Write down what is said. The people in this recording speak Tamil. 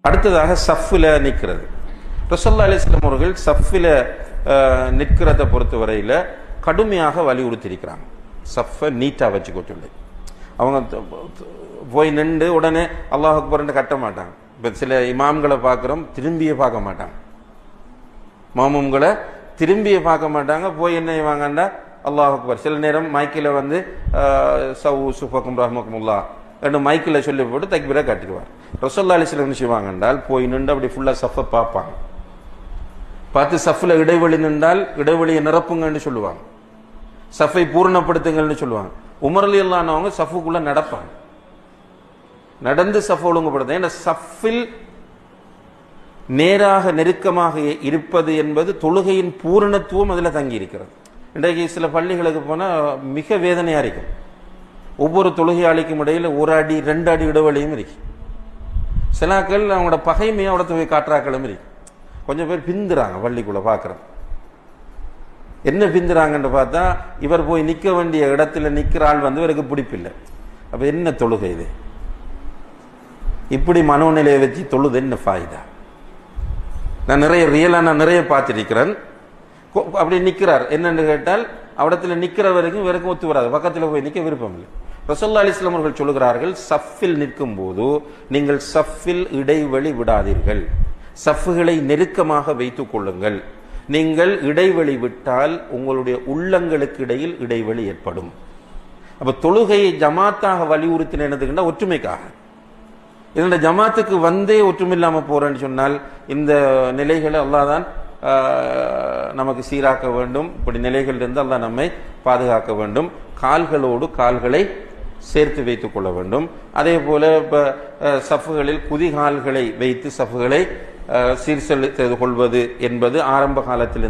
அடுத்ததாக சஃபில் நிற்கிறது. ரசூலுல்லாஹி அலைஹி வஸல்லம் அவர்கள் சஃபில் நிற்கிறத பொறுத்தவரையில் கடுமையாக வலியுறுத்தியிருக்கிறாங்க. சஃபை நீட்டாக வச்சுக்க சொல்லி அவங்க போய் நின்று உடனே அல்லாஹ் அக்பர்ன்னு கட்ட மாட்டாங்க. இப்போ சில இமாம்களை பார்க்குறோம், திரும்பிய பார்க்க மாட்டாங்க. மாமும்களை திரும்பிய பார்க்க மாட்டாங்க. போய் என்ன செய்வாங்கண்டா அல்லாஹ் அக்பர். சில நேரம் மைக்கில் வந்து சவு சுஃபக்கும் ரஹ்மக்குமுல்லா ரெண்டு மைக்கில் சொல்லி போட்டு தக்பீரா காட்டிடுவார். ரசூலுல்லாஹி அலைஹி வஸல்லம் என்ன செய்வாங்க என்றால் போய் நின்று அப்படி ஃபுல்லாக சஃபை பார்ப்பாங்க. பார்த்து சஃபில் இடைவெளி நின்றால் இடைவெளியை நிரப்புங்கன்னு சொல்லுவாங்க, சஃபை பூர்ணப்படுத்துங்கள்னு சொல்லுவாங்க. உமர் ரலியல்லாஹு அன்ஹு சஃபுக்குள்ள நடப்பாங்க, நடந்து சஃபை ஒழுங்குபடுத்த. ஏன்னா சஃபில் நேராக நெருக்கமாக இருப்பது என்பது தொழுகையின் பூரணத்துவம் அதில் தங்கி இருக்கிறது. இன்றைக்கு சில பள்ளிகளுக்கு போனால் மிக வேதனையா இருக்கும். ஒவ்வொரு தொழுகையாளிக்கும் இடையில் 1 அடி 2 அடி இடைவெளியும் இருக்கு. சிலாக்கள் அவங்களோட பகைமையை அவட தொகை காற்றாக்களும் இருக்கு. கொஞ்சம் பேர் பிந்துறாங்க பள்ளிக்குள்ள பார்க்குறோம். என்ன பிந்துறாங்கன்னு பார்த்தா இவர் போய் நிற்க வேண்டிய இடத்துல நிற்கிற ஆள் வந்து இவருக்கு பிடிப்பில்லை. அப்போ என்ன தொழுகை இது? இப்படி மனோநிலையை வச்சு தொழுது என்ன ஃபாயிதா? நான் நிறைய பார்த்திருக்கிறேன். அப்படி நிற்கிறார் என்னன்னு கேட்டால் அவடத்தில் நிற்கிற வரைக்கும் இவருக்கு ஒத்து வராது, பக்கத்தில் போய் நிற்க விருப்பம் இல்லை. ரசூலுல்லாஹி அலைஹி வஸல்லம் அவர்கள் சொல்லுகிறார்கள், சஃபில் நிற்கும் போது நீங்கள் சஃபில் இடைவெளி விடாதீர்கள், சஃப்களை நெருக்கமாக வைத்துக் கொள்ளுங்கள். நீங்கள் இடைவெளி விட்டால் உங்களுடைய உள்ளங்களுக்கு இடையில் இடைவெளி ஏற்படும். அப்ப தொழுகையை ஜமாத்தாக வலியுறுத்தினதுக்குன்னா ஒற்றுமைக்காக. இதோட ஜமாத்துக்கு வந்தே ஒற்றுமை இல்லாமல் போறேன்னு சொன்னால் இந்த நிலைகளை அல்லாஹ் தான் நமக்கு சீராக்க வேண்டும். இப்படி நிலைகள் இருந்து அல்லாஹ் நம்மை பாதுகாக்க வேண்டும். கால்களோடு கால்களை சேர்த்து வைத்துக் கொள்ள வேண்டும். அதே போல இப்போ சஃப்களில் குதிகால்களை வைத்து சஃப்களை சீர்செலுத்திக் கொள்வது என்பது ஆரம்ப காலத்தில்